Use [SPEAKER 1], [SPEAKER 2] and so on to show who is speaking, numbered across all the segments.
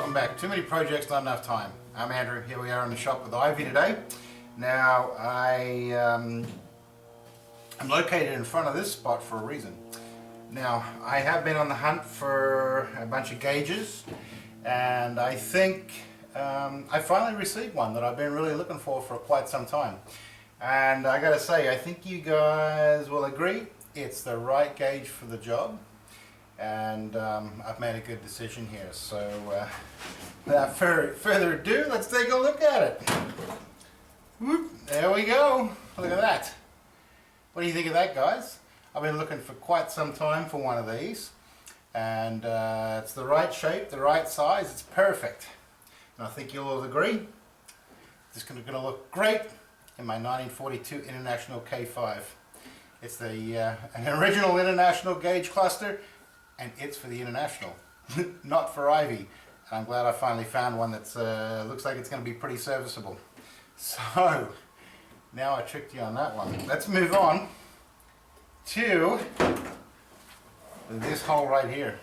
[SPEAKER 1] welcome back. Too many projects, not enough time. I'm Andrew. Here we are in the shop with Ivy today. Now I'm located in front of this spot for a reason. Now I have been on the hunt for a bunch of gauges, and I think I finally received one that I've been really looking for quite some time. And I gotta say, I think you guys will agree it's the right gauge for the job. And I've made a good decision here. So without further ado, let's take a look at it. Whoop, there we go. Look at that. What do you think of that, guys? I've been looking for quite some time for one of these, and it's the right shape, the right size. It's perfect, and I think you'll all agree. This is going to look great in my 1942 International K5. It's the an original international gauge cluster. And it's for the International, not for Ivy. And I'm glad I finally found one that looks like it's going to be pretty serviceable. So, now I tricked you on that one. Let's move on to this hole right here.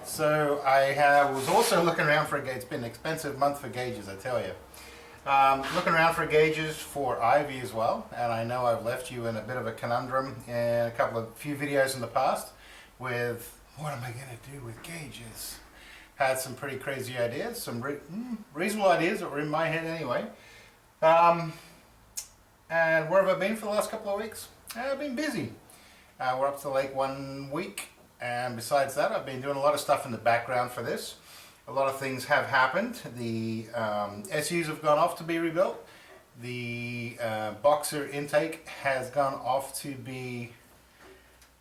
[SPEAKER 1] So I was also looking around for a gauge. It's been an expensive month for gauges, I tell you. Looking around for gauges for Ivy as well. And I know I've left you in a bit of a conundrum in a few videos in the past with what am I going to do with gauges? Had some pretty crazy ideas, some reasonable ideas that were in my head anyway. And where have I been for the last couple of weeks? I've been busy. We're up to the lake 1 week, and besides that I've been doing a lot of stuff in the background for this. A lot of things have happened. The SUs have gone off to be rebuilt. The boxer intake has gone off to be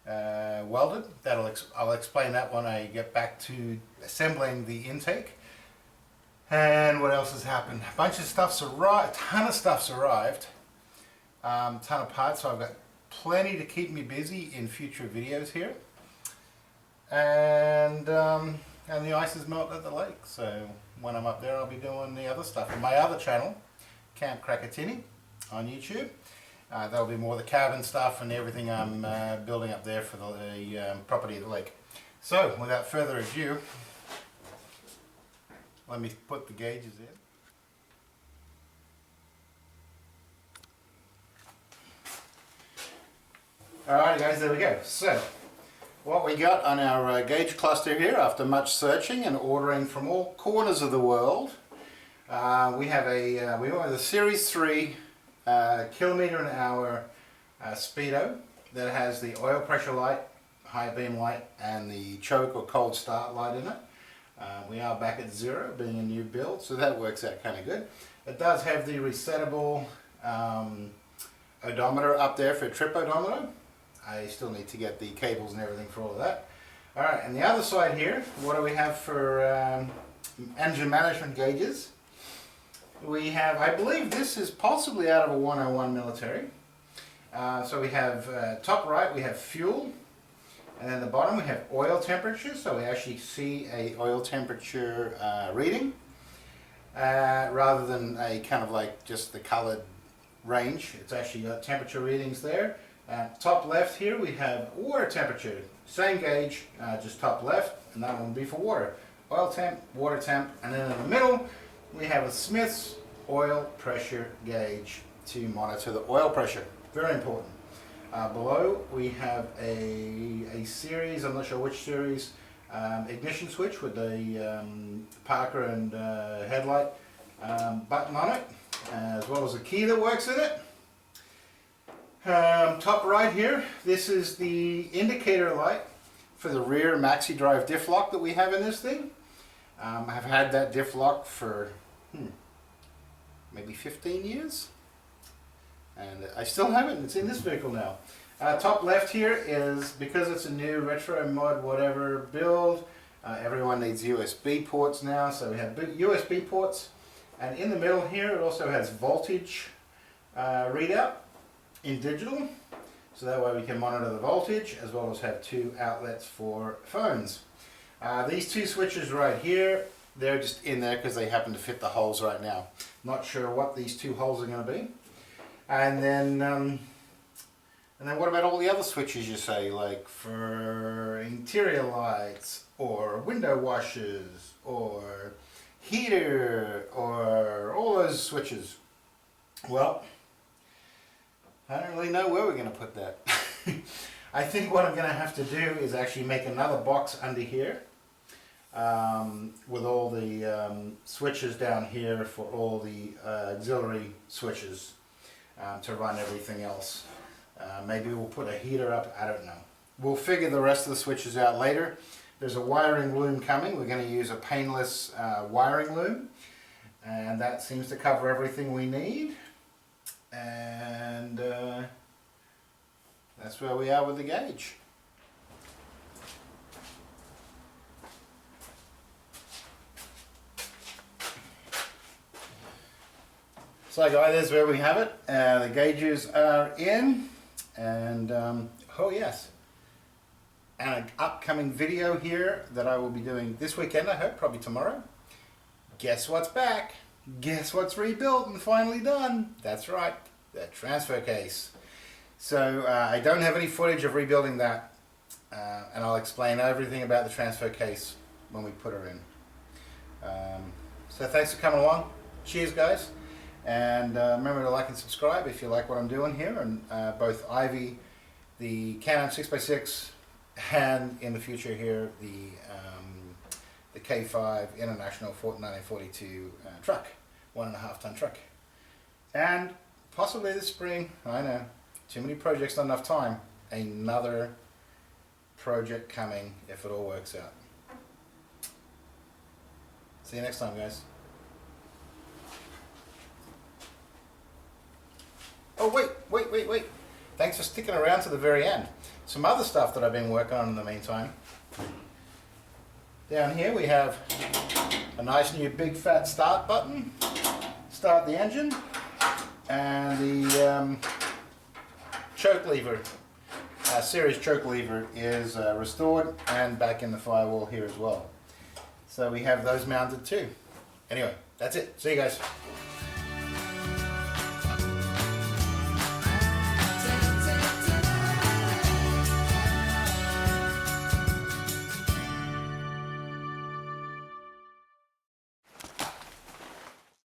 [SPEAKER 1] welded. I'll explain that when I get back to assembling the intake. And what else has happened? A bunch of stuff's arrived, a ton of stuff's arrived, ton of parts, so I've got plenty to keep me busy in future videos here. And the ice has melted at the lake, so when I'm up there I'll be doing the other stuff. On my other channel, Camp Tinny on YouTube. That'll be more the cabin stuff and everything I'm building up there for the property of the lake. So, without further ado, let me put the gauges in. Alright guys, there we go. So, what we got on our gauge cluster here, after much searching and ordering from all corners of the world, we went with a Series 3 kilometer an hour speedo that has the oil pressure light, high beam light, and the choke or cold start light in it. We are back at 0, being a new build, so that works out kind of good. It does have the resettable odometer up there for a trip odometer. I still need to get the cables and everything for all of that. Alright, and the other side here, what do we have for engine management gauges? We have, I believe this is possibly out of a 101 military. So we have, top right we have fuel, and then the bottom we have oil temperature, so we actually see a oil temperature reading, rather than a kind of like just the colored range. It's actually got temperature readings there. Top left here we have water temperature, same gauge, just top left, and that one will be for water. Oil temp, water temp, and then in the middle we have a Smith's oil pressure gauge to monitor the oil pressure. Very important. Below we have a series, I'm not sure which series, ignition switch with the Parker and headlight button on it, as well as a key that works in it. Top right here, this is the indicator light for the rear maxi drive diff lock that we have in this thing. I've had that diff lock for maybe 15 years, and I still have it, and it's in this vehicle now. Top left here is, because it's a new retro mod whatever build, everyone needs USB ports now, so we have big USB ports, and in the middle here it also has voltage readout in digital, so that way we can monitor the voltage as well as have 2 outlets for phones. These 2 switches right here, they're just in there because they happen to fit the holes right now. Not sure what these 2 holes are going to be. And then what about all the other switches you say, like for interior lights or window washers or heater or all those switches. Well, I don't really know where we're going to put that. I think what I'm going to have to do is actually make another box under here with all the switches down here for all the auxiliary switches to run everything else. Maybe we'll put a heater up, I don't know. We'll figure the rest of the switches out later. There's a wiring loom coming. We're going to use a painless wiring loom, and that seems to cover everything we need. And that's where we are with the gauge. So guys, there's where we have it. The gauges are in, and oh yes, and an upcoming video here that I will be doing this weekend, I hope, probably tomorrow. Guess what's back? Guess what's rebuilt and finally done? That's right, the transfer case. So I don't have any footage of rebuilding that, and I'll explain everything about the transfer case when we put her in. So thanks for coming along. Cheers guys. And remember to like and subscribe if you like what I'm doing here, and both Ivy, the Can-Am 6x6, and in the future here the K5 International 1942 truck, 1.5 ton truck. And possibly this spring, I know, too many projects, not enough time, another project coming if it all works out. See you next time guys. Oh wait. Thanks for sticking around to the very end. Some other stuff that I've been working on in the meantime. Down here we have a nice new big fat start button. Start the engine. And the choke lever, series choke lever is restored and back in the firewall here as well. So we have those mounted too. Anyway, that's it. See you guys.